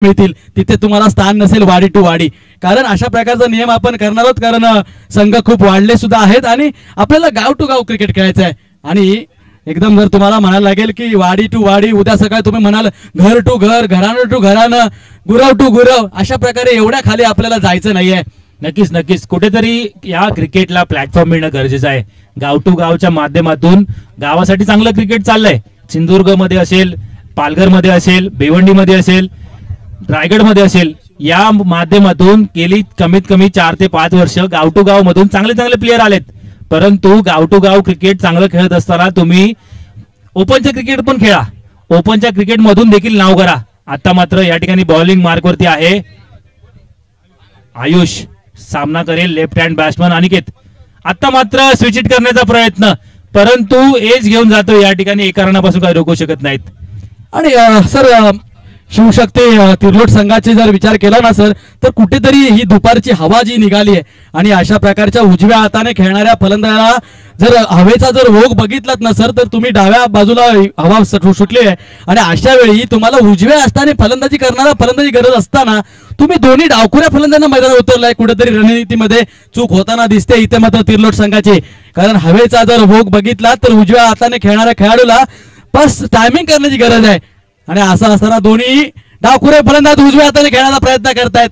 मिळतील तिथे तुम्हाला स्थान नसेल वाडी टू वाडी, कारण अशा प्रकारचा नियम आपण करणार आहोत. कारण संघ खूप वाढले सुद्धा आहेत आणि आपल्याला गाव टू गाव क्रिकेट खेळायचं आहे. आणि एकदम जर तुम्हाला म्हणायला लागेल की वाडी टू वाडी, उद्या सकाळी तुम्ही म्हणाल घर टू घर, घराणं टू घराणं, गुरव टू गुरव, अशा प्रकारे एवढ्या खाली आपल्याला जायचं नाहीये. नक्कीच नक्कीच कुठेतरी या क्रिकेटला प्लॅटफॉर्म मिळणं गरजेचं आहे. गाव टू गावच्या माध्यमातून गावासाठी चांगलं क्रिकेट चाललंय. सिंधुदुर्ग मध्ये असेल, पालघर मध्ये असेल, भिवंडी मध्ये असेल, रायगड मध्ये असेल, या माध्यमातून गेली कमीत कमी 4 ते 5 वर्ष गाव टू गाव मधून चांगले चांगले प्लेयर आलेत. परंतु गाव टू गाव क्रिकेट चांगलं खेळत असताना तुम्ही ओपनचे क्रिकेट पण खेळा, ओपनच्या क्रिकेट मधून देखील नाव करा. आता मात्र या ठिकाणी बॉलिंग मार्कवरती आहे आयुष, सामना करेल लेफ्ट हँड बॅट्समन अनिकेत. आता मात्र स्विच इट करण्याचा प्रयत्न, परंतु एज घेऊन जातो या ठिकाणी, एका रनापासून काही रोखू शकत नाहीत. आणि सर शिवशक्ती तिर्लोट संघाचे जर विचार केला ना सर, तर कुठेतरी ही दुपारची हवा जी निघाली आहे आणि अशा प्रकारच्या उजव्या हाताने खेळणाऱ्या फलंदाजाला जर हवेचा जर ओघ बघितलात ना सर, तर तुम्ही डाव्या बाजूला हवा सुटली आहे आणि अशा वेळी तुम्हाला उजव्या हाताने फलंदाजी करणारा फलंदाजी गरज असताना तुम्ही दोन्ही डावखुऱ्या फलंदाजांना मैदानात उतरलाय. कुठेतरी रणनीतीमध्ये चूक होताना दिसते इथे मात्र तिर्लोट संघाची. कारण हवेचा जर ओघ बघितला तर उजव्या हाताने खेळणाऱ्या खेळाडूला बस टायमिंग करण्याची गरज आहे आणि असं असताना दोन्ही डावखुरे फलंदाज उजव्या हाताने खेळण्याचा प्रयत्न करतायत.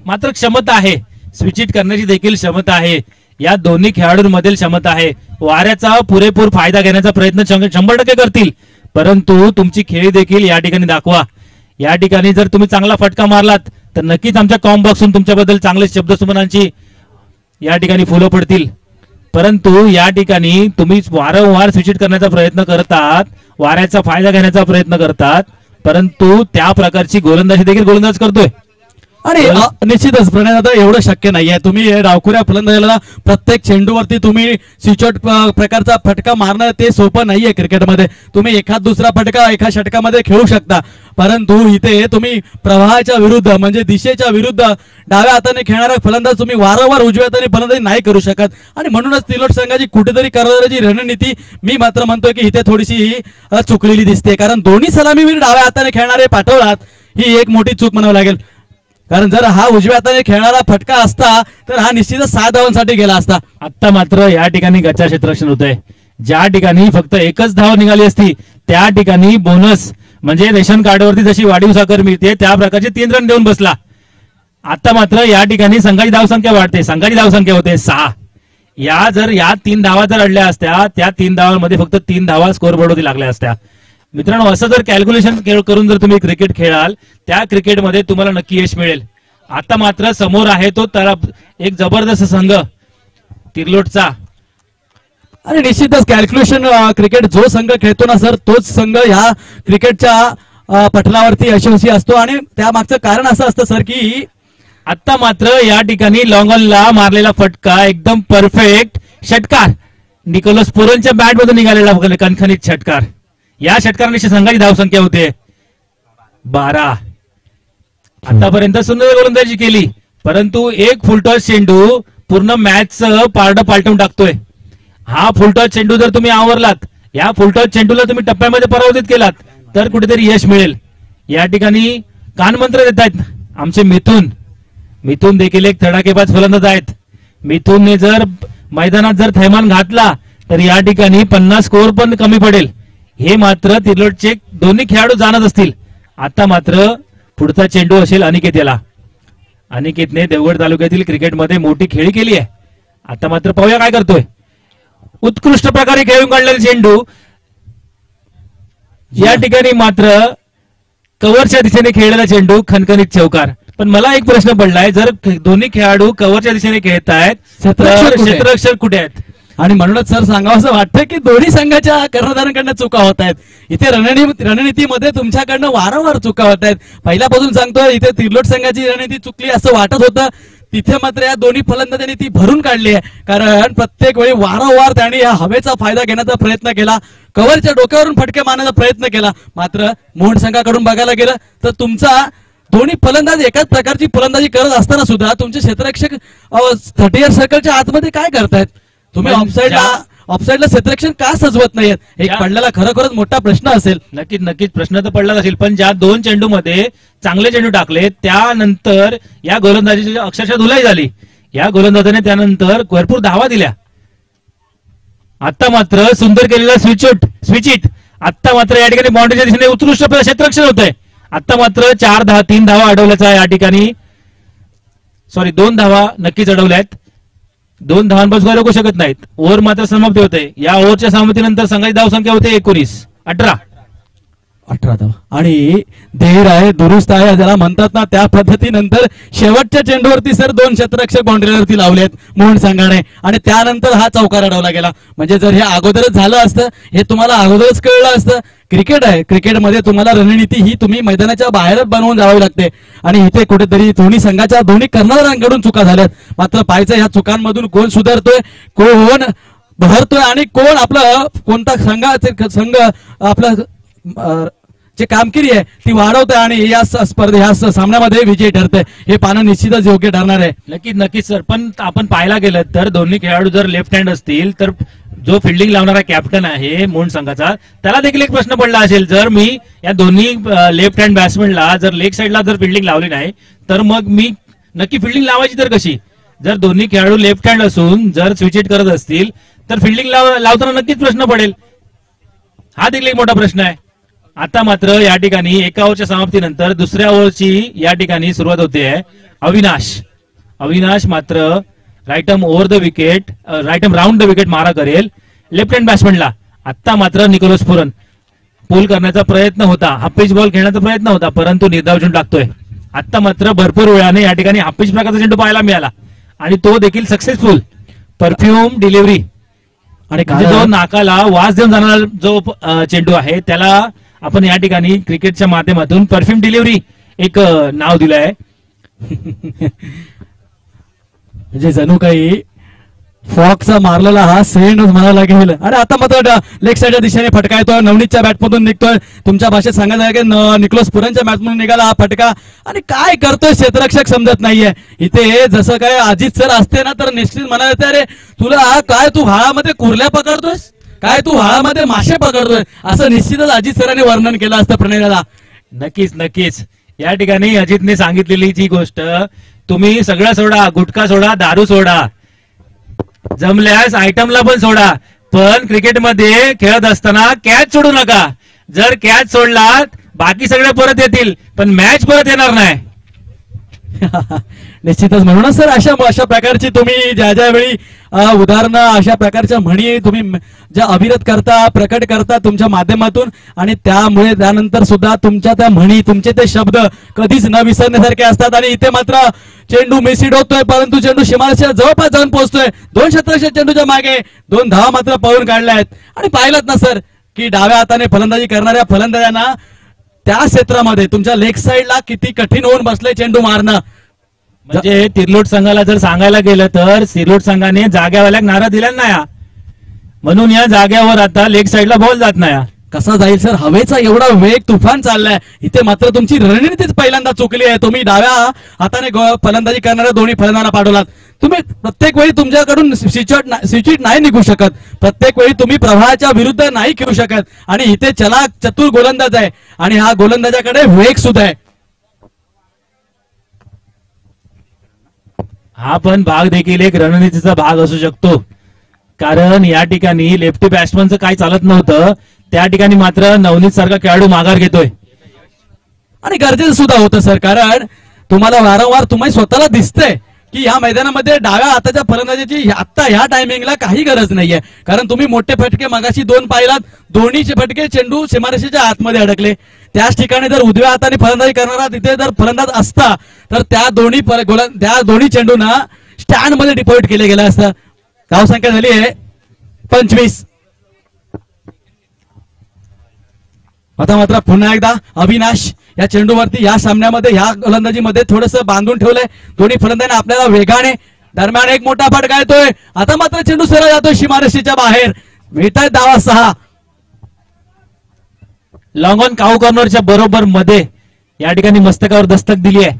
मात्र क्षमता आहे, स्विच इट करण्याची देखील क्षमता आहे, या दोन्ही खेळाडूंमधील क्षमता आहे. वाऱ्याचा पुरेपूर फायदा घेण्याचा प्रयत्न 100% करतील, परंतु तुमची खेळी देखील या ठिकाणी दाखवा. या ठिकाणी जर तुम्ही चांगला फटका मारलात तर नक्कीच आमच्या कॉम बॉक्सून तुमच्याबद्दल चांगले शब्दसुमनांची या ठिकाणी फुलं पडतील. परंतु या ठिकाणी तुम्ही वारंवार स्विच इट करण्याचा प्रयत्न करतात, वाऱ्याचा फायदा घेण्याचा प्रयत्न करतात, परंतु त्या प्रकारची गोलंदाजी देखील गोलंदाज करतोय. आणि निश्चितच प्रणय दादा एवढं शक्य नाहीये. तुम्ही डावखुऱ्या फलंदाजाला प्रत्येक चेंडूवरती तुम्ही स्विचआउट प्रकारचा फटका मारणं ते सोपं नाहीये क्रिकेटमध्ये. तुम्ही एखाद दुसरा फटका एका षटकामध्ये खेळू शकता, परंतु इथे तुम्ही प्रवाहाच्या विरुद्ध म्हणजे दिशेच्या विरुद्ध डाव्या हाताने खेळणारा फलंदाज तुम्ही वारंवार उजव्या हाताने फलंदाजी नाही करू शकत. आणि म्हणूनच तिर्लोट संघाची कुठेतरी करणाऱ्याची रणनीती मी मात्र म्हणतोय की इथे थोडीशी चुकलेली दिसते. कारण दोन्ही सलामीवीर डाव्या हाताने खेळणारे पाठवलात, ही एक मोठी चूक म्हणावं लागेल. कारण जर हा उजव्या हाताने खेळणारा फटका असता तर हा निश्चितच 6 धावांसाठी गेला असता. आता मात्र या ठिकाणी गच्चा क्षेत्ररक्षण होतंय. ज्या ठिकाणी फक्त एकच धाव निघाली असती त्या ठिकाणी बोनस म्हणजे रेशन कार्डवरती जशी वाढीव साखर मिळते त्या प्रकारचे 3 रन देऊन बसला. आता मात्र या ठिकाणी संघाची धावसंख्या वाढते, संघाची धावसंख्या होते 6. या 3 धावा जर अडल्या असत्या, त्या 3 धावांमध्ये फक्त 3 धावा स्कोरबोर्डवरती लागल्या असत्या. मित्रांनो, असं जर कॅल्क्युलेशन करून जर तुम्ही क्रिकेट खेळाल त्या क्रिकेटमध्ये तुम्हाला नक्की यश मिळेल. आता मात्र समोर आहे तो एक जबरदस्त संघ तिर्लोटचा. आणि निश्चितच कॅल्क्युलेशन क्रिकेट जो संघ खेळतो ना सर, तोच संघ ह्या क्रिकेटच्या पटलावरती यशस्वी असतो. आणि त्यामागचं कारण असं असतं सर की आता मात्र या ठिकाणी लॉंगॉनला मारलेला फटका एकदम परफेक्ट षटकार, निकोलस पुरनच्या बॅट मधून निघालेला कणखणीत षटकार. या षटकाराने संघाची धावसंख्या होते 12. आतापर्यंत सुंदर गोलंदाजी केली, परंतु एक फुलटॉस चेंडू पूर्ण मॅचचं पारडं पालटून टाकतोय. हा फुलटॉस चेंडू जर तुम्ही आवरलात, या फुलटॉस चेंडूला तुम्ही टप्प्यामध्ये पराभूत केलात तर कुठेतरी यश मिळेल. या ठिकाणी कानमंत्र देत आहेत आमचे मिथून देखील एक धडाकेबाज फलंदाज आहेत. मिथूनने जर मैदानात जर थैमान घातला तर या ठिकाणी 50 स्कोर पण कमी पडेल. हे मात्र तिर्लोटचे दोन्ही खेळाडू जाणत असतील. आता मात्र पुढचा चेंडू असेल अनिकेत याला. अनिकेतने देवगड तालुक्यातील क्रिकेटमध्ये मोठी खेळी केली आहे. आता मात्र पाहूया काय करतोय. उत्कृष्ट प्रकारे खेळून काढलेला चेंडू. या ठिकाणी मात्र कव्हरच्या दिशेने खेळलेला चेंडू, खणखणीत चौकार. पण मला एक प्रश्न पडलाय, जर दोन्ही खेळाडू कव्हरच्या दिशेने खेळत आहेत तर क्षेत्ररक्षक कुठे आहेत? आणि म्हणूनच सर सांगावं असं वाटतं की दोन्ही संघाच्या कर्णधारांकडनं चुका होत आहेत. इथे रणनीतीमध्ये तुमच्याकडनं वारंवार चुका होत आहेत. पहिल्यापासून सांगतोय इथे तिर्लोट संघाची रणनीती चुकली असं वाटत होतं, तिथे मात्र या दोन्ही फलंदाजांनी ती भरून काढली आहे. कारण प्रत्येक वेळी वारंवार त्यांनी या हवेचा फायदा घेण्याचा प्रयत्न केला, कव्हरच्या डोक्यावरून फटके मारण्याचा प्रयत्न केला. मात्र मोहन संघाकडून बघायला गेलं तर तुमचा दोन्ही फलंदाज एकाच प्रकारची फलंदाजी करत असताना सुद्धा तुमचे क्षेत्ररक्षक 30 सर्कलच्या आतमध्ये काय करतायत? तुम्ही ऑफसाईडला ऑफसाईडला क्षेत्ररक्षण का सजवत नाहीयेत एक पडलेला खरोखरच मोठा प्रश्न असेल. नक्कीच नक्कीच प्रश्न तर पडलाच असेल, पण ज्या 2 चेंडूमध्ये चांगले चेंडू टाकले त्यानंतर या गोलंदाजीची अक्षरशः धुलाई झाली. या गोलंदाजाने त्यानंतर भरपूर धावा दिल्या. आता मात्र सुंदर केलेला स्विच इट आता मात्र या ठिकाणी बाउंड्रीच्या दिशेने उत्कृष्ट क्षेत्ररक्षण होत आहे. आता मात्र 3 धावा अडवल्याचा या ठिकाणी 2 धावा नक्कीच अडवल्यात. 2 धावांपासून रोखू शकत नाहीत. ओव्हर मात्र समाप्ती होते. या ओव्हरच्या समाप्तीनंतर संघाची धावसंख्या होते 18 धावा आणि धीर आहे दुरुस्त आहे ज्याला म्हणतात ना त्या पद्धतीनंतर शेवटच्या चेंडूवरती सर 2 क्षेत्ररक्षक बाउंड्रीवरती लावलेत मोहन संघाने आणि त्यानंतर हा चौकार अडवला गेला. म्हणजे जर हे अगोदरच झालं असतं हे तुम्हाला अगोदरच कळलं असतं. क्रिकेट आहे, क्रिकेटमध्ये तुम्हाला रणनीती ही तुम्ही मैदानाच्या बाहेरच बनवून जावी लागते आणि इथे कुठेतरी दोन्ही संघाच्या दोन्ही कर्णधारांकडून चुका झाल्यात. मात्र पाहायचं ह्या चुकांमधून कोण सुधारतोय, कोण बहरतोय आणि कोण आपलं कोणता संघ आपलं जे कामगिरी आहे ती वाढवते आणि या स्पर्धे ह्या सामन्यामध्ये विजयी ठरते. हे पाहणं निश्चितच योग्य ठरणार आहे. नक्कीच सर, पण आपण पाहायला गेलं तर दोन्ही खेळाडू जर लेफ्ट हँड असतील तर जो फिल्डिंग लावणारा कॅप्टन आहे मोहन संघाचा त्याला देखील एक प्रश्न पडला असेल, जर मी या दोन्ही लेफ्ट हँड बॅट्समॅनला जर लेग साईडला जर फिल्डिंग लावली नाही तर मग मी नक्की फिल्डिंग लावायची तर कशी. जर दोन्ही खेळाडू लेफ्ट हँड असून जर स्विच इट करत असतील तर फिल्डिंग लावताना नक्कीच प्रश्न पडेल. हा देखील एक मोठा प्रश्न आहे. आता मात्र या ठिकाणी एका ओव्हरच्या समाप्तीनंतर दुसऱ्या ओव्हरची या ठिकाणी सुरुवात होते आहे. अविनाश मात्र right arm over the wicket right arm round the wicket मारा करेल लेफ्ट हँड बॅट्समॅनला. आता मात्र निकोलस पुरन पूल करण्याचा प्रयत्न होता, हाफ पिच बॉल खेळण्याचा प्रयत्न होता, परंतु निर्धाव चेंडू टाकतोय. आता मात्र भरपूर वेळाने या ठिकाणी हाफ पिच प्रकारचा चेंडू पाहायला मिळाला आणि तो देखील सक्सेसफुल परफ्यूम डिलिव्हरी आणि जो नाकाला वास देऊन जाणारा जो चेंडू आहे त्याला आपण या ठिकाणी क्रिकेटच्या माध्यमातून परफ्यूम डिलिव्हरी एक नाव दिलं आहे. म्हणजे जणू काही फॉक्सचा मारलेला हा सेंड म्हणावा लागेल. आणि आता मात्र लेग साईडच्या दिशेने फटका येतोय, नवनीतच्या बॅटमधून निघतोय. तुमच्या भाषेत सांगायचं आहे की निकोलस पुरनच्या बॅटमधून निघाला हा फटका आणि काय करतोय क्षेत्ररक्षक समजत नाहीये. इथे जसं काय अजित सर असते ना तर निश्चित म्हणायला येते अरे तुला काय तू व्हाळामध्ये कुर्ल्या पकडतोयस, काय तू व्हाळामध्ये मासे पकडतोय, असं निश्चितच अजित सरांनी वर्णन केलं असतं प्रणयला. नक्कीच या ठिकाणी अजितने सांगितलेली जी गोष्ट, तुम्ही सगळं सोडा, गुटखा सोडा, दारू सोडा, जमल्यास आयटमला पण सोडा, पण क्रिकेटमध्ये खेळत असताना कॅच सोडू नका. जर कॅच सोडलात बाकी सगळे परत येतील पण मॅच परत येणार नाही. निश्चितच म्हणूनच सर अशा प्रकारची तुम्ही ज्या वेळी उदाहरणं अशा प्रकारच्या म्हणी तुम्ही ज्या अभिरत करता प्रकट करता तुमच्या माध्यमातून आणि त्यामुळे त्यानंतर सुद्धा तुमच्या त्या म्हणी तुमचे ते शब्द कधीच न विसरण्यासारखे असतात. आणि इथे मात्र चेंडू मिसिड होतोय परंतु चेंडू सीमारेषेच्या जवळपास जाऊन पोहोचतोय. 2 क्षेत्ररक्षक चेंडूच्या मागे 2 धावा मात्र पळून काढल्या आहेत. आणि पाहिलात ना सर की डाव्या हाताने फलंदाजी करणाऱ्या फलंदाजांना त्या क्षेत्रामध्ये तुमच्या लेग साईडला किती कठीण होऊन बसले चेंडू मारणं. म्हणजे तिरलोट संघाला जर सांगायला गेलं तर तिरलोट संघाने जाग्यावाल्या नारा दिला नाही, म्हणून या जाग्यावर आता लेग साईडला बॉल जात नाही. कसा जाईल सर, हवेचा एवढा वेग तुफान चाललाय. इथे मात्र तुमची रणनीतीच पहिल्यांदा चुकली आहे. तुम्ही डाव्या हाताने फलंदाजी करणाऱ्या दोन्ही फलंदाजांना पाठवलात. तुम्ही प्रत्येक वेळी तुमच्याकडून स्विच नाही निघू शकत, प्रत्येक वेळी तुम्ही प्रवाहाच्या विरुद्ध नाही खेळू शकत. आणि इथे चतुर गोलंदाज आहे आणि हा गोलंदाजाकडे वेग सुद्धा आहे. हा पण भाग देखील एक रणनीतीचा भाग असू शकतो, कारण या ठिकाणी लेफ्टी बॅट्समनचं काही चालत नव्हतं, त्या ठिकाणी मात्र नवनीत सारखा खेळाडू माघार घेतोय. आणि गरजेचं सुद्धा होतं सर, कारण तुम्हाला वारंवार तुम्ही स्वतःला दिसतंय की या मैदानामध्ये डाव्या हाताच्या फलंदाजीची आता ह्या टायमिंगला काही गरज नाहीये. कारण तुम्ही मोठे फटके मगाशी 2 पाहिलात, दोन्हीचे फटके चेंडू सीमारेषेच्या आतमध्ये अडकले. त्याच ठिकाणी जर उजव्या हाताने फलंदाजी करणारा तिथे जर फलंदाज असता तर त्या दोन्ही चेंडूंना स्टँड मध्ये डिपॉझिट केले गेले असतं. धावसंख्या झाली आहे 25. आता मात्र पुन्हा एकदा अविनाश या चेंडूवरती या सामन्यामध्ये या गोलंदाजीमध्ये थोडंसं बांधून ठेवलंय दोन्ही फलंदाजांनी आपल्याला वेगाने. दरम्यान एक मोठा फटका येतोय. आता मात्र चेंडू सरळ जातोय सीमारेषेच्या बाहेर. मिळतायत धावा 6. लॉंग ऑन काऊ कॉर्नरच्या बरोबर मध्ये या ठिकाणी मस्तकावर दस्तक दिली आहे.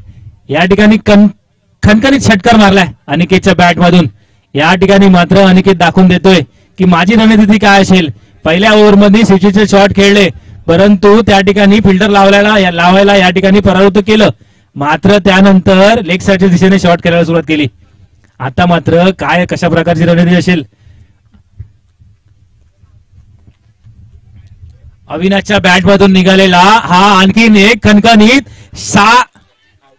या ठिकाणी खणखणीत षटकार मारलाय अनिकेतच्या बॅट मधून. या ठिकाणी मात्र अनिकेत दाखवून देतोय की माझी रणनीती काय असेल. पहिल्या ओव्हरमध्ये स्विचचे शॉट खेळले, परंतु त्या ठिकाणी फिल्डर लावायला या ठिकाणी परावृत्त केलं. मात्र त्यानंतर लेग साईडच्या दिशेने शॉट खेळायला सुरुवात केली. आता मात्र काय कशा प्रकारची रणनीती असेल. अविनाशच्या बॅट मधून निघालेला हा आणखीन एक खणखणीत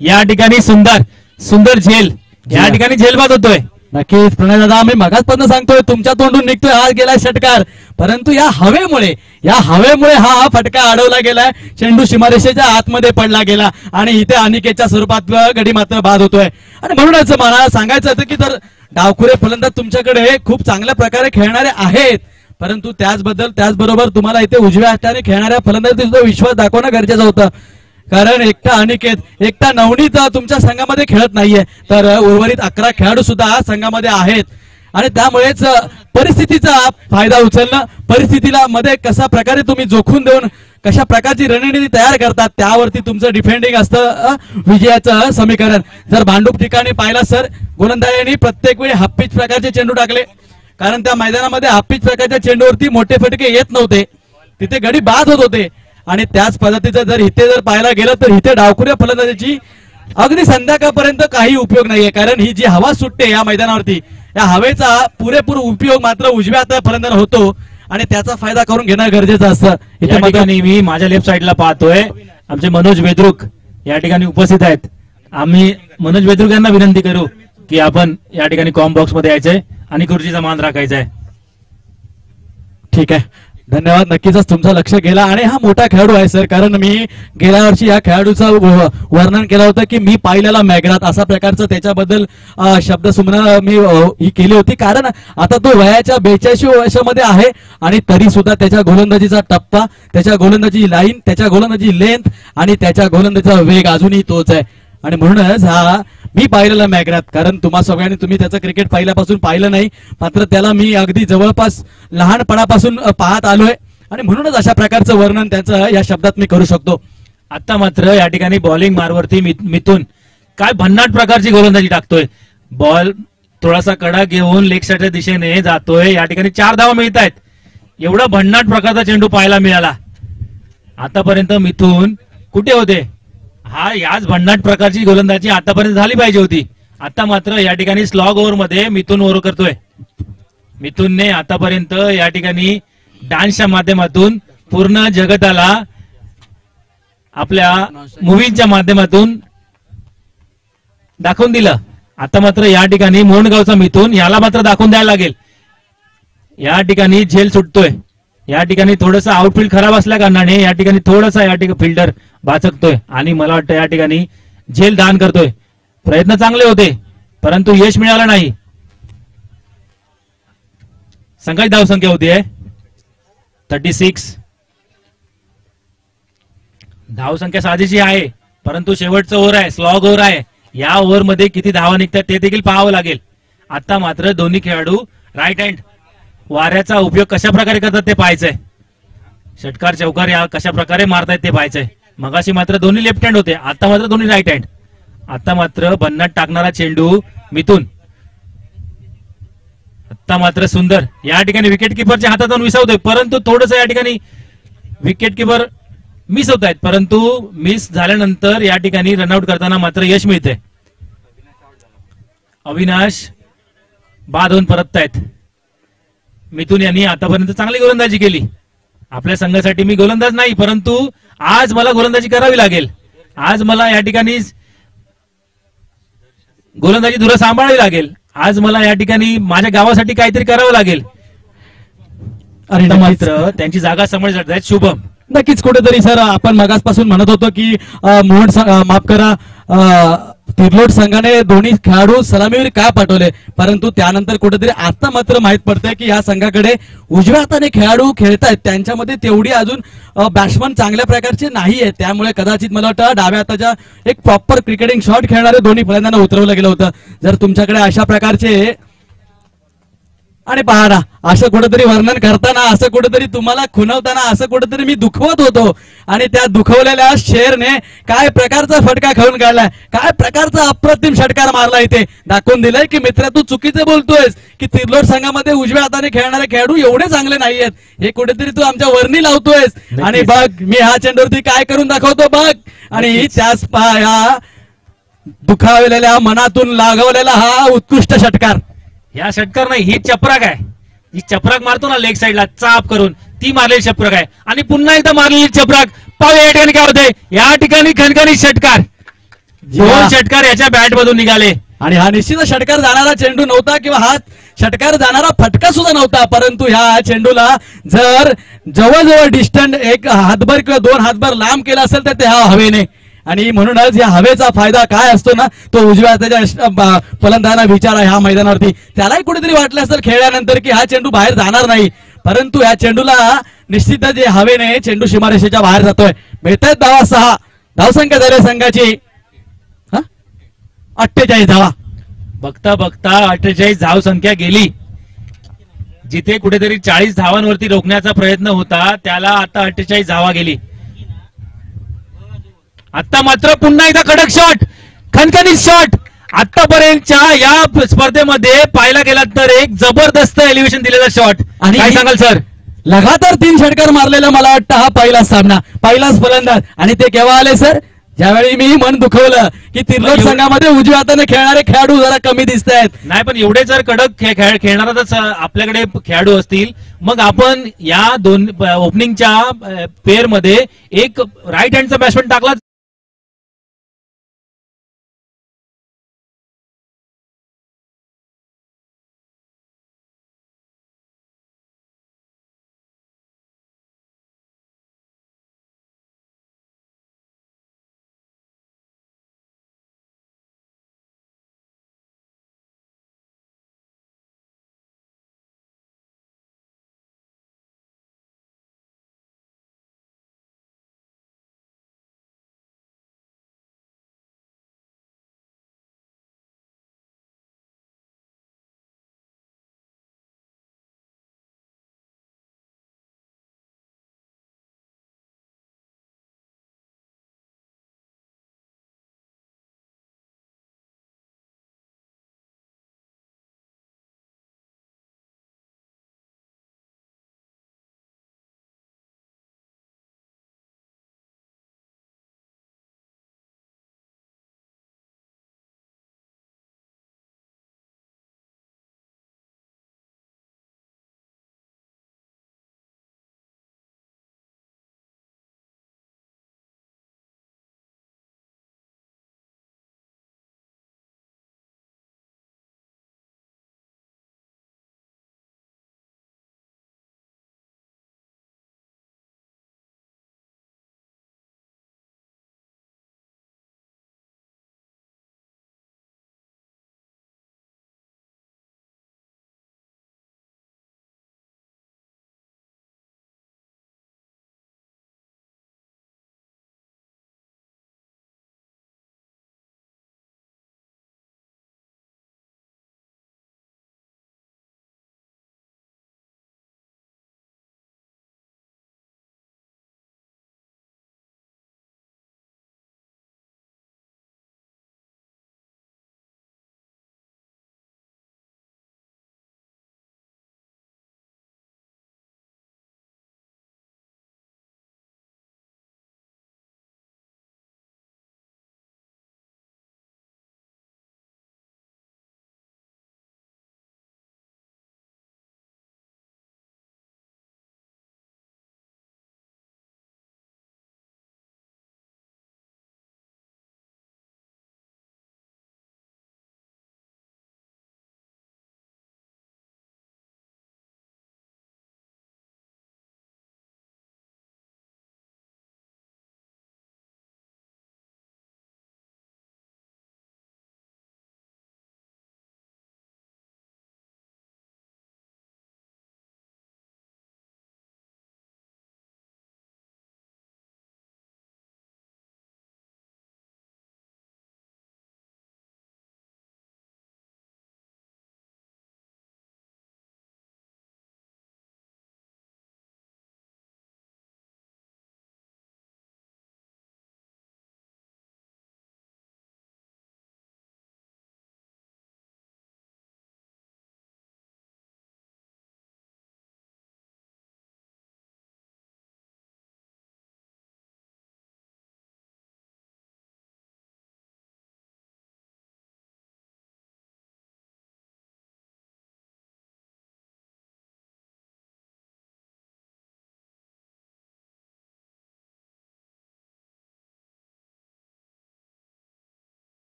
या ठिकाणी सुंदर झेल, या ठिकाणी झेलबाद होतोय. नक्कीच प्रणय दादा, मी मगाचपासून सांगतोय तुमच्या तोंडून निघतोय हा गेला षटकार, परंतु या हवेमुळे हा फटका अडवला गेलाय. चेंडू सीमारेषेच्या आतमध्ये पडला गेला आणि इथे अनिकेतच्या स्वरूपात गडी मात्र बाद होतोय. आणि म्हणूनच मला सांगायचं होतं की तर डावखुरे फलंदाज तुमच्याकडे खूप चांगल्या प्रकारे खेळणारे आहेत, परंतु त्याचबरोबर तुम्हाला इथे उजव्या हाताने खेळणाऱ्या फलंदाजाचा विश्वास दाखवणं गरजेचं होतं. कारण एकटा अनिकेत, एकटा नवनीत तुमच्या संघामध्ये खेळत नाहीये, तर उर्वरित 11 खेळाडू सुद्धा संघामध्ये आहेत. आणि त्यामुळेच परिस्थितीचा फायदा उचलणं, परिस्थितीला मध्ये कशा प्रकारे तुम्ही जोखून देऊन कशा प्रकारची रणनीती तयार करतात त्यावरती तुमचं डिफेंडिंग असतं विजयाचं समीकरण. जर भांडूप ठिकाणी पाहिला सर, गोलंदाजांनी प्रत्येक वेळी हाफपिच प्रकारचे चेंडू टाकले, कारण त्या मैदानामध्ये हाफपिच प्रकारच्या चेंडूवरती मोठे फटके येत नव्हते, तिथे गडी बाद होत होते. आणि त्याच पद्धतीचं जर पाहायला गेलं तर इथे डावखुऱ्या फलंदाजीची अगदी संध्याकाळपर्यंत काही उपयोग नाहीये, कारण ही जी हवा सुटते या मैदानावरती, या हवेचा पुरेपूर उपयोग मात्र उजव्या हाताच्या फलंदाज होतो आणि त्याचा फायदा करून घेणं गरजेचं असतं. इथे ठिकाणी मी माझ्या लेफ्ट साईडला पाहतोय आमचे मनोज वेद्रुक या ठिकाणी उपस्थित आहेत. आम्ही मनोज वेद्रुक यांना विनंती करू की आपण या ठिकाणी कॉम बॉक्स मध्ये यायचंय आणि खुर्चीचा मान राखायचा आहे. ठीक आहे, धन्यवाद. नक्कीच तुमचं लक्ष गेला आणि हा मोठा खेळाडू आहे सर, कारण मी गेल्या वर्षी या खेळाडूचं वर्णन केलं होतं की मी पाहिलेला मॅग्रात, असा प्रकारचं त्याच्याबद्दल शब्द सुमना मी ही केली होती. कारण आता तो वयाच्या 42 वर्षामध्ये आहे आणि तरी सुद्धा त्याच्या गोलंदाजीचा टप्पा, त्याच्या गोलंदाजी लाईन, त्याच्या गोलंदाजी लेंथ आणि त्याच्या गोलंदाजीचा वेग अजूनही तोच आहे. आणि म्हणूनच हा मी पाहिलेला मॅग्रात, कारण तुम्हा सगळ्यांनी तुम्ही त्याचं क्रिकेट पहिल्यापासून पाहिलं नाही, मात्र त्याला मी अगदी जवळपास लहानपणापासून पाहत आलोय आणि म्हणूनच अशा प्रकारचं वर्णन त्याचं या शब्दात मी करू शकतो. आता मात्र या ठिकाणी बॉलिंग मारवरती मिथून काय भन्नाट प्रकारची गोलंदाजी टाकतोय. बॉल थोडासा कडा घेऊन लेग साईडच्या दिशेने जातोय, या ठिकाणी 4 धावा मिळत आहेत. एवढा भन्नाट प्रकारचा चेंडू पाहायला मिळाला. आतापर्यंत मिथून कुठे होते. हा याच भन्नाट प्रकारची गोलंदाजी आतापर्यंत झाली पाहिजे होती. आता मात्र या ठिकाणी स्लॉग ओव्हर मध्ये मिथून ओव्हर करतोय. मिथूनने आतापर्यंत या ठिकाणी डान्सच्या माध्यमातून पूर्ण जगताला आपल्या मूवीच्या माध्यमातून दाखवून दिलं. आता मात्र या ठिकाणी मोहनगावचा मिथून याला मात्र दाखवून द्यायला लागेल. या ठिकाणी झेल सुटतोय, या ठिकाणी थोडंसं आउटफील्ड खराब असल्या कारणाने या ठिकाणी थोडासा या ठिकाणी फिल्डर बाचकतोय आणि मला वाटतं या ठिकाणी झेल दान करतोय. प्रयत्न चांगले होते परंतु यश मिळालं नाही. संघाची धावसंख्या होती 36. धावसंख्या साजेशी आहे, परंतु शेवटचं ओव्हर आहे, स्लॉग ओव्हर आहे. या ओव्हर मध्ये किती धावा निघतात ते देखील पाहावं लागेल. आता मात्र दोन्ही खेळाडू राईट हँड वाऱ्याचा उपयोग कशा प्रकारे करतात ते पाहायचंय. षटकार चौकार या कशा प्रकारे मारतायत ते पाहायचंय. मगाशी मात्र दोन्ही लेफ्ट हँड होते, आता मात्र दोन्ही राईट हँड. आता मात्र भन्नाट टाकणारा चेंडू मिथून. आता मात्र सुंदर या ठिकाणी विकेट किपरच्या हातातून विसावतोय, परंतु थोडस या ठिकाणी विकेट किपर मिस होत आहेत, परंतु मिस झाल्यानंतर या ठिकाणी रनआउट करताना मात्र यश मिळते. अविनाश बाद होऊन परततायत. मिथून यांनी आतापर्यंत चांगली गोलंदाजी केली. आपल्या संघासाठी मी गोलंदाज नाही, परंतु आज मला गोलंदाजी करावी लागेल. आज मला या ठिकाणी गोलंदाजी धुरा सांभाळावी लागेल. आज मला या ठिकाणी माझ्या गावासाठी काहीतरी करावं लागेल. आणि मात्र त्यांची जागा सांभाळली जात आहेत. शुभम नक्कीच कुठेतरी सर आपण मगासपासून म्हणत होतो की माफ करा तिरलोट संघाने दोन्ही खेळाडू सलामीवर काय पाठवले, परंतु त्यानंतर कुठेतरी आता मात्र माहित पडतंय की या संघाकडे उजव्या हाताने खेळाडू खेळतायत, त्यांच्यामध्ये तेवढी अजून बॅट्समन चांगल्या प्रकारचे नाहीये. त्यामुळे कदाचित मला वाटतं डाव्या हाताच्या एक प्रॉपर क्रिकेटिंग शॉट खेळणारे दोन्ही फलंदाजांना उतरवलं गेलं होतं. जर तुमच्याकडे अशा प्रकारचे आणि पहा ना, असं कुठेतरी वर्णन करताना, असं कुठेतरी तुम्हाला खुणवताना, असं कुठेतरी मी दुखवत होतो आणि त्या दुखवलेल्या शेरने काय प्रकारचा फटका खाऊन काढलाय, काय प्रकारचा अप्रतिम षटकार मारला इथे. दाखवून दिलंय की मित्र तू चुकीचे बोलतोयस, की तिर्लोट संघामध्ये उजव्या हाताने खेळणारे खेळाडू एवढे चांगले नाहीयेत, हे कुठेतरी तू आमच्या वर्णी लावतोयस. आणि बघ मी हा चेंडूवरती काय करून दाखवतो बघ. आणि त्याच ह्या दुखावलेल्या मनातून लागवलेला हा उत्कृष्ट षटकार. या षटकार नाही, ही चपराक आहे. ही चपराक मारतो ना लेग साईडला चाप करून, ती मारलेली चपराक आहे. आणि पुन्हा एकदा मारलेली चपराक. पाहूया या ठिकाणी काय होते. या ठिकाणी खणखणी षटकार, दोन षटकार याच्या बॅट मधून निघाले. आणि हा निश्चित षटकार जाणारा चेंडू नव्हता किंवा हा षटकार जाणारा फटका सुद्धा नव्हता, परंतु ह्या चेंडूला जर जवळजवळ डिस्टन्स एक हातभर किंवा 2 हातभर लांब केला असेल तर ते हा हवेने. आणि म्हणूनच या हवेचा फायदा काय असतो ना, तो उजव्या हाताच्या फलंदाजांना विचार आहे ह्या मैदानावरती. त्यालाही कुठेतरी वाटलं असेल खेळल्यानंतर की हा चेंडू बाहेर जाणार नाही, परंतु या चेंडूला निश्चितच जे हवेने चेंडू सीमारेषेच्या बाहेर जातोय. मिळतायत धावा 6. धावसंख्या झाली संघाची 48 धावा. बघता बघता 48 धाव संख्या गेली. जिथे कुठेतरी 40 धावांवरती रोखण्याचा प्रयत्न होता त्याला आता 48 धावा गेली. आता मात्र पुन्हा एकदा कडक शॉट, खणखणीत शॉट. आतापर्यंतच्या या स्पर्धेमध्ये पाहायला गेलात तर एक जबरदस्त एलिव्हेशन दिलेला शॉट. आणि काय सांगाल सर? लगातार 3 षटकार मारलेला मला वाटतं हा पहिलाच सामना, पहिलाच फलंदाज. आणि ते केव्हा आले सर? ज्यावेळी मी मन दुखवलं की तिर्लोट संघामध्ये उजव्या हाताने खेळणारे खेळाडू जरा कमी दिसत आहेत. नाही, पण एवढे जर कडक खेळणारच आपल्याकडे खेळाडू असतील, मग आपण या दोन ओपनिंगच्या पेअर मध्ये एक राईट हँडचा बॅट्समन टाकला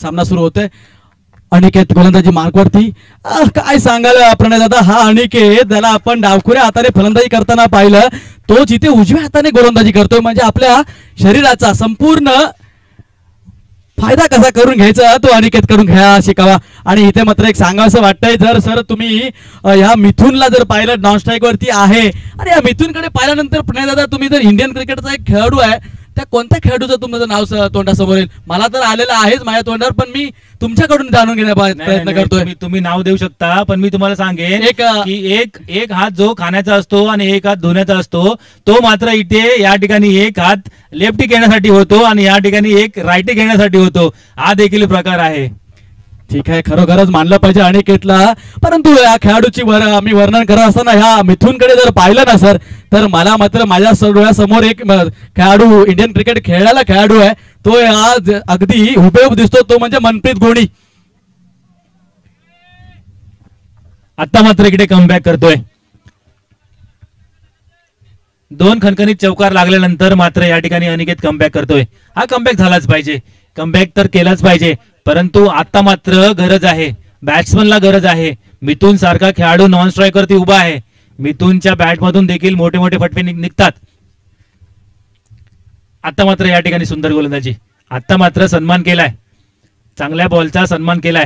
सामना सुरू होतोय. अनिकेत गोलंदाजी मार्कवरती. काय सांगायला प्रणय दादा, हा अनिकेत ज्याला आपण डावखुऱ्या हाताने फलंदाजी करताना पाहिलं, तो जिथे उजव्या हाताने गोलंदाजी करतोय, म्हणजे आपल्या शरीराचा संपूर्ण फायदा कसा करून घ्यायचा तो अनिकेत करून घ्या शिकावा. आणि इथे मात्र एक सांगावंसं वाटतंय, जर सर तुम्ही ह्या मिथुनला जर पाहिलं नॉन स्ट्राईक वरती आहे, आणि या मिथुनकडे पाहिल्यानंतर प्रणय दादा तुम्ही जर इंडियन क्रिकेटचा एक खेळाडू आहे, त्या कोणत्या खेळाडूचं तुमचं नाव तोंडासमोर येईल? मला तर आलेलं आहेच माझ्या तोंडावर, पण मी तुमच्याकडून जाणून घेण्याचा प्रयत्न करतोय. तुम्ही नाव देऊ शकता, पण मी तुम्हाला सांगेन एक हात जो खाण्याचा असतो आणि एक हात धुण्याचा असतो, तो मात्र इथे या ठिकाणी एक हात लेफ्टी घेण्यासाठी होतो आणि या ठिकाणी एक राईटी घेण्यासाठी होतो. हा देखील प्रकार आहे. ठीक आहे, खरोखरच मानलं पाहिजे अनिकेतला. परंतु या खेळाडूची आम्ही वर्णन करत असताना ह्या मिथुनकडे जर पाहिलं ना सर, तर मला मात्र माझ्या डोळ्यासमोर एक खेळाडू, इंडियन क्रिकेट खेळलेला खेळाडू आहे, तो आज अगदी हुबेहूब दिसतो, तो म्हणजे मनप्रीत गोणी. आता मात्र इकडे कमबॅक करतोय. 2 खणखणीत चौकार लागल्यानंतर मात्र या ठिकाणी अनिकेत कमबॅक करतोय. हा कमबॅक झालाच पाहिजे, कमबॅक तर केलाच पाहिजे, परंतु आता मात्र गरज आहे, बॅट्समनला गरज आहे. मिथुन सारखा खेळाडू नॉन स्ट्राईक वरती उभा आहे. मिथुनच्या बॅट मधून देखील मोठे मोठे फटके निघतात. आता मात्र या ठिकाणी सुंदर गोलंदाजी, आता मात्र सन्मान केलाय, चांगल्या बॉलचा सन्मान केलाय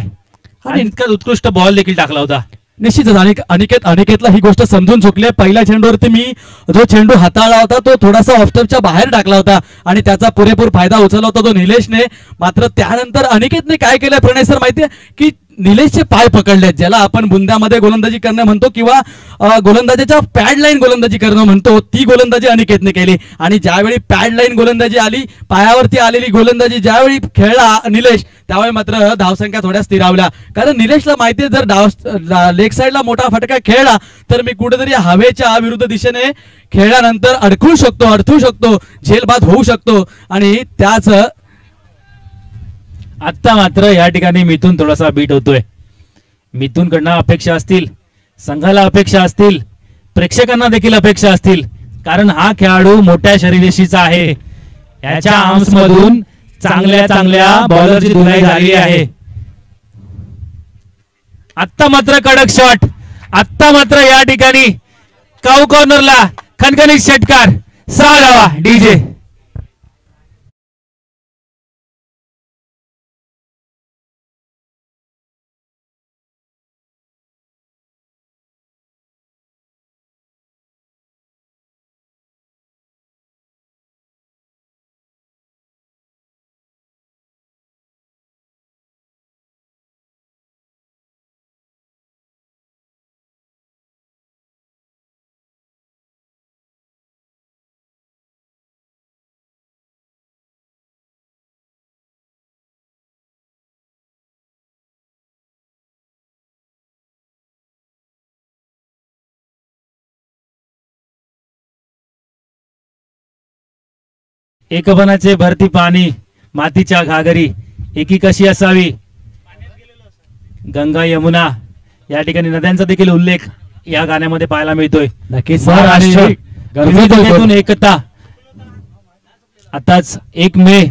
आणि इतका उत्कृष्ट बॉल देखील टाकला होता. निश्चितच अनिकेतला ही गोष्ट समजून चुकली. पहिल्या चेंडूवरती मी जो चेंडू हाताळला होता तो थोडासा ऑफस्टंपच्या बाहेर टाकला होता आणि त्याचा पुरेपूर फायदा उचलला होता तो निलेशने. मात्र त्यानंतर अनिकेतने काय केलंय प्रणय सर माहितीये की निलेशचे पाय पकडले, ज्याला आपण बुंद्यामध्ये गोलंदाजी करणं म्हणतो किंवा गोलंदाजीच्या पॅड लाईन गोलंदाजी करणं म्हणतो, ती गोलंदाजी अनिकेतने केली. आणि ज्यावेळी पॅड लाईन गोलंदाजी आली, पायावरती आलेली गोलंदाजी ज्यावेळी खेळला निलेश, त्यावेळी मात्र धावसंख्या थोड्या स्थिरावल्या. कारण निलेशला माहितीये जर लेग साईडला मोठा फटका खेळला तर मी कुठेतरी हवेच्या विरुद्ध दिशेने खेळल्यानंतर अडकू शकतो, झेलबाद होऊ शकतो. आणि त्याच आता मात्र या ठिकाणी मिथुन थोडासा बीट होतोय. मिथुन कडनं अपेक्षा असतील, संघाला अपेक्षा असतील, प्रेक्षकांना देखील अपेक्षा असतील, कारण हा खेळाडू मोठ्या शरीरयष्टीचा आहे. याच्या आर्म्स मधून चांगल्या बॉलरची धुलाई झाली आहे. आता मात्र कडक शॉट, आता मात्र या ठिकाणी काऊ कॉर्नरला खणखणीत षटकार. 6 धावा डीजे. एकपणाचे भरती पाणी मातीच्या घागरी, एकी कशी असावी. गंगा यमुना या ठिकाणी नद्यांचा देखील उल्लेख या गाण्यामध्ये पाहायला मिळतोय. नक्कीच महाराष्ट्र विविधतेतून एकता. आताच 1 मे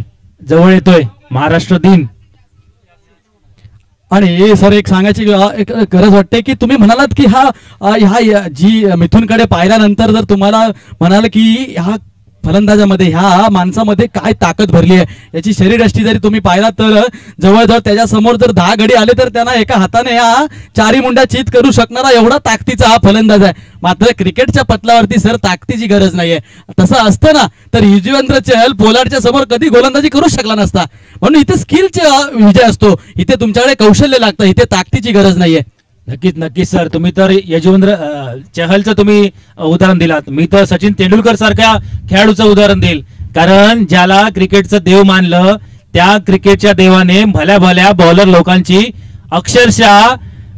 जवळ येतोय, महाराष्ट्र दिन. आणि सर एक सांगायची एक गरज वाटते की तुम्ही म्हणालात की ह्या जी मिथुनकडे पाहिल्यानंतर जर तुम्हाला म्हणाल की ह्या फलंदाजामध्ये, ह्या माणसामध्ये काय ताकद भरली आहे, याची शरीरयष्टी जरी तुम्ही पाहिला तर जवळजवळ त्याच्या समोर जर 10 गडी आले तर त्यांना एका हाताने या 4 मुंड्या चित करू शकणारा एवढा ताकदीचा हा फलंदाज आहे. मात्र क्रिकेटच्या पटलावरती सर ताकदीची गरज नाहीये. तसं असतं ना तर युजवेंद्र चहल पोलार्डच्या समोर कधी गोलंदाजी करू शकला नसता. म्हणून इथे स्किलचा विजय असतो, इथे तुमच्याकडे कौशल्य लागतं, इथे ताकदीची गरज नाहीये. नक्कीच सर, तुम्ही तर यजुवेंद्र चहलचं तुम्ही उदाहरण दिलात. मी तर सचिन तेंडुलकर सारख्या खेळाडूचं उदाहरण देईल. कारण ज्याला क्रिकेटचं देव मानलं, त्या क्रिकेटच्या देवाने भल्या बॉलर लोकांची अक्षरशः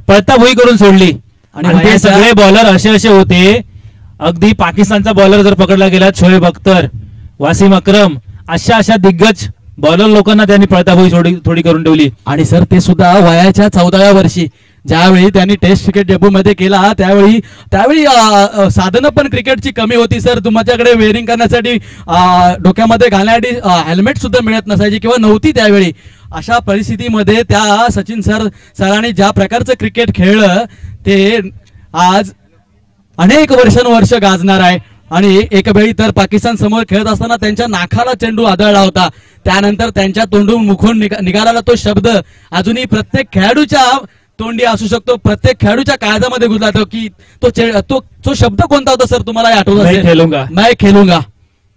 पळताभुई करून सोडली. आणि ते सगळे बॉलर असे होते, अगदी पाकिस्तानचा बॉलर जर पकडला गेला, शोएब अख्तर, वासिम अक्रम, अशा दिग्गज बॉलर लोकांना त्यांनी पळताभुई थोडी करून ठेवली. आणि सर ते सुद्धा वयाच्या 14व्या वर्षी, ज्यावेळी त्यांनी टेस्ट क्रिकेट डेब्यूमध्ये केला त्यावेळी साधनं पण क्रिकेटची कमी होती सर. तुमच्याकडे वेअरिंग करण्यासाठी डोक्यामध्ये घालण्यासाठी हेल्मेट सुद्धा मिळत नसायची किंवा नव्हती त्यावेळी. अशा परिस्थितीमध्ये त्या सचिन सरांनी ज्या प्रकारचं क्रिकेट खेळलं ते आज अनेक वर्षानुवर्ष गाजणार आहे. आणि एक वेळी तर पाकिस्तान समोर खेळत असताना त्यांच्या नाकाला चेंडू आदळला होता. त्यानंतर त्यांच्या तोंडून मुखून निघालेला तो शब्द अजूनही प्रत्येक खेळाडूच्या तोंडी असू शकतो, प्रत्येक खेळाडूच्या काळजामध्ये घुसला तो की तो शब्द कोणता होता सर तुम्हाला आठवत असेल? मैं खेलूंगा.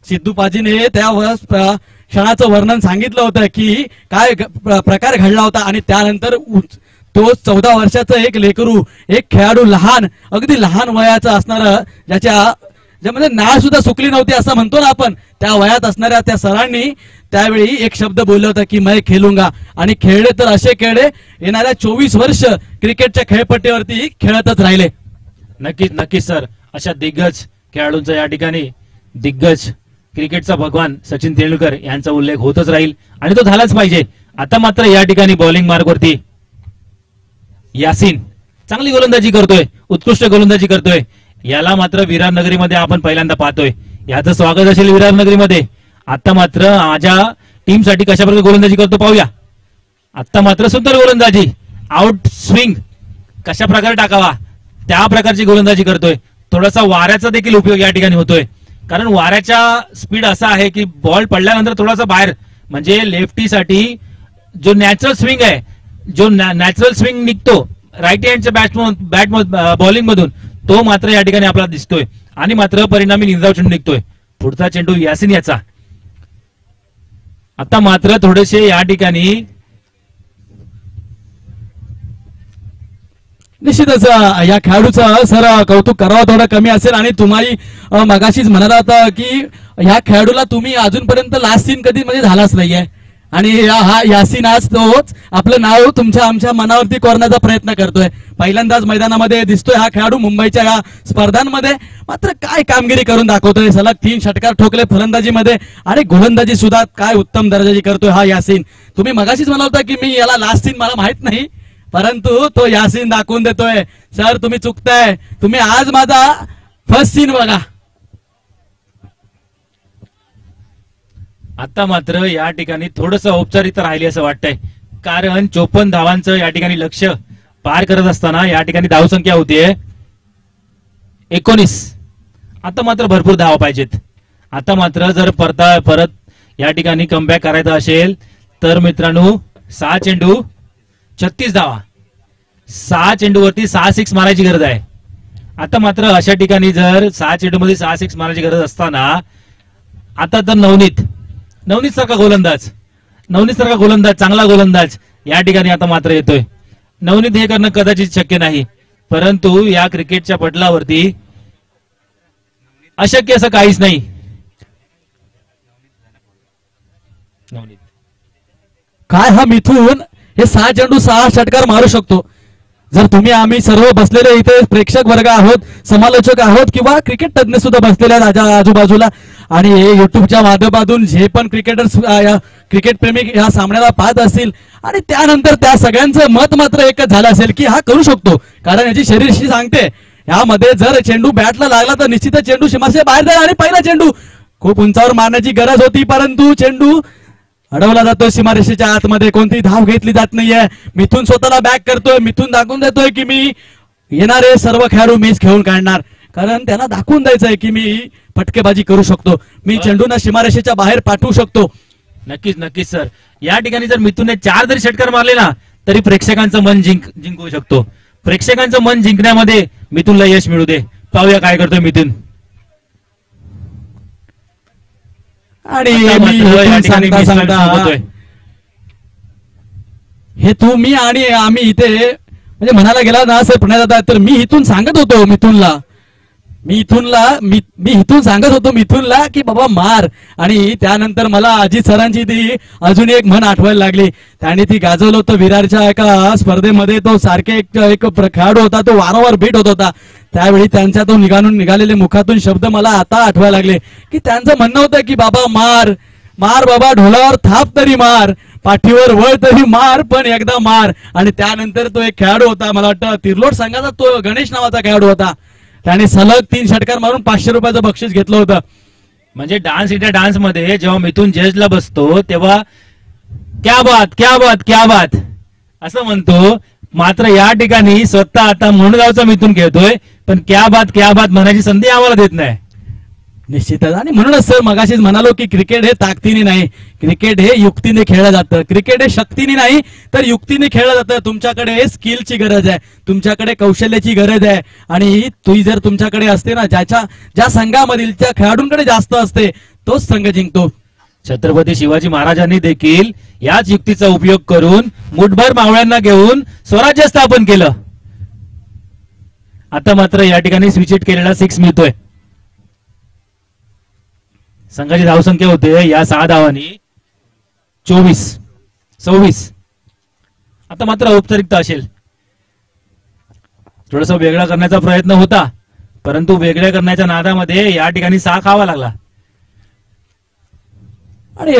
सिद्धू पाजीने त्या क्षणाचं वर्णन सांगितलं होतं की काय प्रकार घडला होता. आणि त्यानंतर तो 14 वर्षाचं एक लेकरू, एक खेळाडू, अगदी लहान वयाचा असणारा ज्यामध्ये नाळ सुद्धा सुकली नव्हती असं म्हणतो ना आपण, त्या वयात असणाऱ्या त्या सरांनी त्यावेळी एक शब्द बोलला होता की मैं खेलूंगा. आणि खेळले तर असे खेळले, येणाऱ्या 24 वर्ष क्रिकेटच्या खेळपट्टीवरती खेळतच राहिले. नक्कीच सर. अशा दिग्गज खेळाडूंचा या ठिकाणी दिग्गज क्रिकेटचा भगवान सचिन तेंडुलकर यांचा उल्लेख होतच राहील आणि तो झालाच पाहिजे. आता मात्र या ठिकाणी बॉलिंग मार्गवरती यासीन चांगली गोलंदाजी करतोय, उत्कृष्ट गोलंदाजी करतोय. याला मात्र विरारनगरीमध्ये आपण पहिल्यांदा पाहतोय. याचं स्वागत असेल विरारनगरीमध्ये. आता मात्र माझ्या टीमसाठी कशा प्रकारे गोलंदाजी करतो पाहूया. आता मात्र सुंदर गोलंदाजी, आउट स्विंग कशा प्रकारे टाकावा त्या प्रकारची गोलंदाजी करतोय. थोडासा वाऱ्याचा देखील उपयोग या ठिकाणी होतोय, कारण वाऱ्याच्या स्पीड असा आहे की बॉल पडल्यानंतर थोडासा बाहेर, म्हणजे लेफ्टीसाठी जो नॅचरल स्विंग आहे, जो नॅचरल स्विंग निघतो राईट हँडच्या बॉलिंग मधून, तो मात्र या ठिकाणी आपल्याला दिसतोय. आणि मात्र परिणामी निर्धाव चेंडू निघतोय. पुढचा चेंडू यासीन याचा. आता मात्र थोडेसे या ठिकाणी निश्चितच या खेळाडूचं सर कौतुक करावं थोडं कमी असेल. आणि तुम्ही मगाशीच म्हणाला होता की ह्या खेळाडूला तुम्ही अजूनपर्यंत लास्ट सीन कधी म्हणजे झालाच नाहीये, आणि हा यासीन आज तोच आपलं नाव आमच्या मनावरती कोरण्याचा प्रयत्न करतोय. पहिल्यांदाच मैदानामध्ये दिसतोय हा खेळाडू मुंबईच्या या स्पर्धांमध्ये. मात्र काय कामगिरी करून दाखवतोय. सलग 3 षटकार ठोकले फलंदाजीमध्ये आणि गोलंदाजी सुद्धा काय उत्तम दर्जाची करतोय हा यासीन. तुम्ही मगाशीच म्हणाला होता की मी याला लास्ट सीन मला माहित नाही, परंतु तो यासीन दाखवून देतोय. सर तुम्ही चुकताय, तुम्ही आज माझा फर्स्ट सीन बघा. आता मात्र या ठिकाणी थोडस औपचारिकता राहिली असं वाटतंय, कारण 54 धावांचं या ठिकाणी लक्ष पार करत असताना या ठिकाणी धावसंख्या होतीये 19. आता मात्र भरपूर धावा पाहिजेत. आता मात्र जर परत या ठिकाणी कमबॅक करायचं असेल तर मित्रांनो 6 चेंडू 36 धावा, 6 चेंडूवरती 6 सिक्स मारायची गरज आहे. आता मात्र अशा ठिकाणी जर 6 चेंडू मध्ये 6 सिक्स मारायची गरज असताना आता तर नवनीत सारखा गोलंदाज चांगला गोलंदाज या ठिकाणी आता मात्र येतोय. नवनीत हे करणं कदाचित शक्य नाही, परंतु या क्रिकेटच्या पटलावरती अशक्य असं काहीच नाही. काय हा मिथून हे 6 चेंडू 6 षटकार मारू शकतो. जर तुम्ही आम्ही सर्व बसलेले इथे प्रेक्षक वर्ग आहोत, समालोचक आहोत किंवा क्रिकेट तज्ञ सुद्धा बसलेले आहेत आजूबाजूला, आणि युट्यूबच्या माध्यमातून जे पण क्रिकेट प्रेमी या सामन्याला पाहत असतील आणि त्यानंतर त्या सगळ्यांचं मत मात्र एकच झालं असेल की हा करू शकतो. कारण याची शरीरशी सांगते यामध्ये जर चेंडू बॅटला लागला तर निश्चितच चेंडू सीमाशे बाहेर जाईल. आणि पहिला चेंडू खूप उंचावर मारण्याची गरज होती, परंतु चेंडू अडवला जातो सीमारेषेच्या आतमध्ये. कोणती धाव घेतली जात नाहीये. मिथून स्वतःला बॅक करतोय, मिथून दाखवून देतोय की मी येणारे सर्व खेळाडू मीच खेळून काढणार, कारण त्यांना दाखवून द्यायचंय की मी फटकेबाजी करू शकतो, मी चेंडूना सीमारेषेच्या बाहेर पाठवू शकतो. नक्कीच सर. या ठिकाणी जर मिथूनने 4 जरी षटकार मारले ना तरी प्रेक्षकांचं मन जिंकू शकतो. प्रेक्षकांचं मन जिंकण्यामध्ये मिथूनला यश मिळू दे. पाहूया काय करतोय मिथून. आणि हे तू मी आणि आम्ही इथे म्हणजे म्हणायला गेला ना सर पुण्यात, तर मी इथून सांगत होतो मी इथून सांगत होतो मिथूनला की बाबा मार. आणि त्यानंतर मला अजित सरांची ती अजून एक म्हण आठवायला लागली. त्याने ती गाजवलं होतं विरारच्या एका स्पर्धेमध्ये. तो सारखे एक खेळाडू होता, तो वारंवार बीट होत होता. त्यावेळी त्यांच्या निघालेले मुखातून शब्द मला आता आठवायला लागले की त्यांचं म्हणणं होतं की बाबा मार. मार बाबा, ढोलावर थाप तरी मार, पाठीवर वळ तरी मार, पण एकदा मार. आणि त्यानंतर तो एक खेळाडू होता, मला वाटतं तिर्लोट संघाचा तो गणेश नावाचा खेळाडू होता, त्याने सलग 3 षटकार मारून 500 रुपयाचं बक्षीस घेतलं होतं. म्हणजे डान्स इंडिया डान्स मध्ये जेव्हा मिथून जजला बसतो तेव्हा क्या बात क्या बात क्या बात असं म्हणतो. मात्र या ठिकाणी स्वतः आता मुंडगावचा मिथून खेळतोय, पण क्या बात म्हणायची संधी आम्हाला देत नाही. निश्चितच. आणि म्हणूनच सर मगाशीच म्हणालो की क्रिकेट हे ताकदीने नाही, क्रिकेट हे युक्तीने खेळलं जातं. क्रिकेट हे शक्तीने नाही तर युक्तीने खेळलं जातं. तुमच्याकडे स्किलची गरज आहे, तुमच्याकडे कौशल्याची गरज आहे. आणि ती जर तुमच्याकडे असते ना, ज्या संघामधील त्या खेळाडूंकडे जास्त असते, तोच संघ जिंकतो. छत्रपती शिवाजी महाराजांनी देखील याच युक्तीचा उपयोग करून मुठभर मावळ्यांना घेऊन स्वराज्य स्थापन केलं. आता मात्र या ठिकाणी स्विच हिट केलेला 6 मिळतोय. संघाची धावसंख्या होते या 6 धावांनी 24-26. आता मात्र औपचारिकता असेल. थोडस वेगळा करण्याचा प्रयत्न होता, परंतु वेगळ्या करण्याच्या नादामध्ये या ठिकाणी 6 खावा लागला. आणि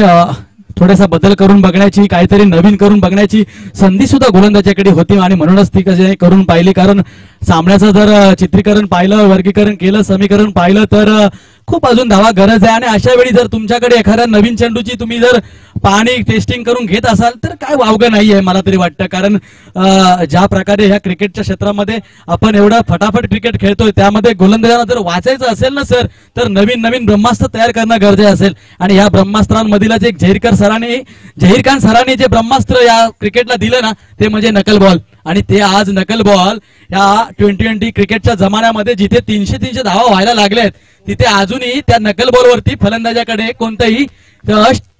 थोडासा बदल करून बघण्याची, काहीतरी नवीन करून बघण्याची संधी सुद्धा गोलंदाजाकडे होती. आणि म्हणूनच ती कशी करून पाहिली, कारण सामन्याचं जर चित्रीकरण पाहिलं, वर्गीकरण केलं, समीकरण पाहिलं तर खूप अजून धावा गरज आहे. आणि अशा वेळी जर तुमच्याकडे एखाद्या नवीन चेंडूची तुम्ही जर पाहणी टेस्टिंग करून घेत असाल तर काय वावगं नाहीये मला तरी वाटतं. कारण ज्या प्रकारे ह्या क्रिकेटच्या क्षेत्रामध्ये आपण एवढं फटाफट क्रिकेट खेळतोय, त्यामध्ये गोलंदाजांना जर वाचायचं असेल ना सर, तर नवीन नवीन ब्रह्मास्त्र तयार करणं गरजेचं असेल. आणि ह्या ब्रह्मास्त्रांमधीलच एक झहीर खान सरांनी जे ब्रह्मास्त्र या क्रिकेटला दिलं ना, ते म्हणजे नकल बॉल. आणि ते आज नकल बॉल या T20 क्रिकेटच्या जमान्यामध्ये जिथे 300 धावा व्हायला लागल्यात, तिथे अजूनही त्या नकल बॉलवरती फलंदाजाकडे कोणतंही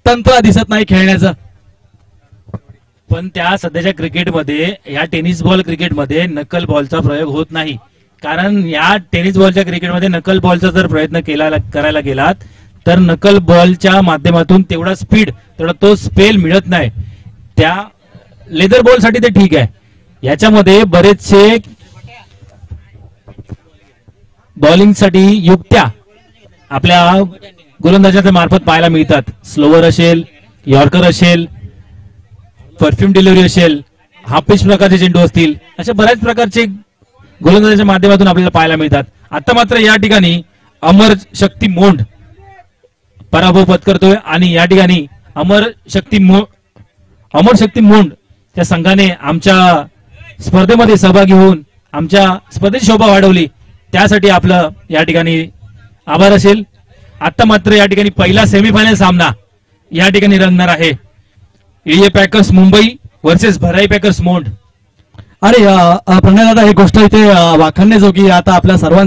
तंत्र दिसत नाही खेळण्याचं. पण त्या सध्याच्या क्रिकेटमध्ये, या टेनिस बॉल क्रिकेटमध्ये नकल बॉलचा प्रयोग होत नाही. कारण या टेनिस बॉलच्या क्रिकेटमध्ये नकल बॉलचा जर प्रयत्न करायला गेलात तर नकल बॉलच्या माध्यमातून तेवढा स्पीड, तेवढा तो स्पेल मिळत नाही. त्या लेदर बॉल साठी ते ठीक आहे, याच्यामध्ये बरेचसे बॉलिंग साठी युक्त्या आपल्या गोलंदाजाच्या मार्फत पाहायला मिळतात. स्लोवर असेल, यॉर्कर असेल, परफ्यूम डिलिव्हरी असेल, हाफ पिच प्रकारचे चेंडू असतील, अशा बऱ्याच प्रकारचे गोलंदाजाच्या माध्यमातून आपल्याला पाहायला मिळतात. आता मात्र या ठिकाणी अमर शक्ती मोंड पराभव पत्करतोय. आणि या ठिकाणी अमर शक्ती मोंड त्या संघाने आमच्या स्पर्धेमध्ये सहभागी होऊन आमच्या स्पर्धेची शोभा वाढवली, त्यासाठी आपलं या ठिकाणी आभार असेल. आता मात्र या ठिकाणी पहिला सेमीफायनल सामना या ठिकाणी रंगणार आहे. इडिए पॅकर्स मुंबई वर्सेस भराई पॅकर्स मोंड. आणि प्रणय दादा, ही गोष्ट इथे वाखाणण्याजोगी आता आपल्या सर्वांसाठी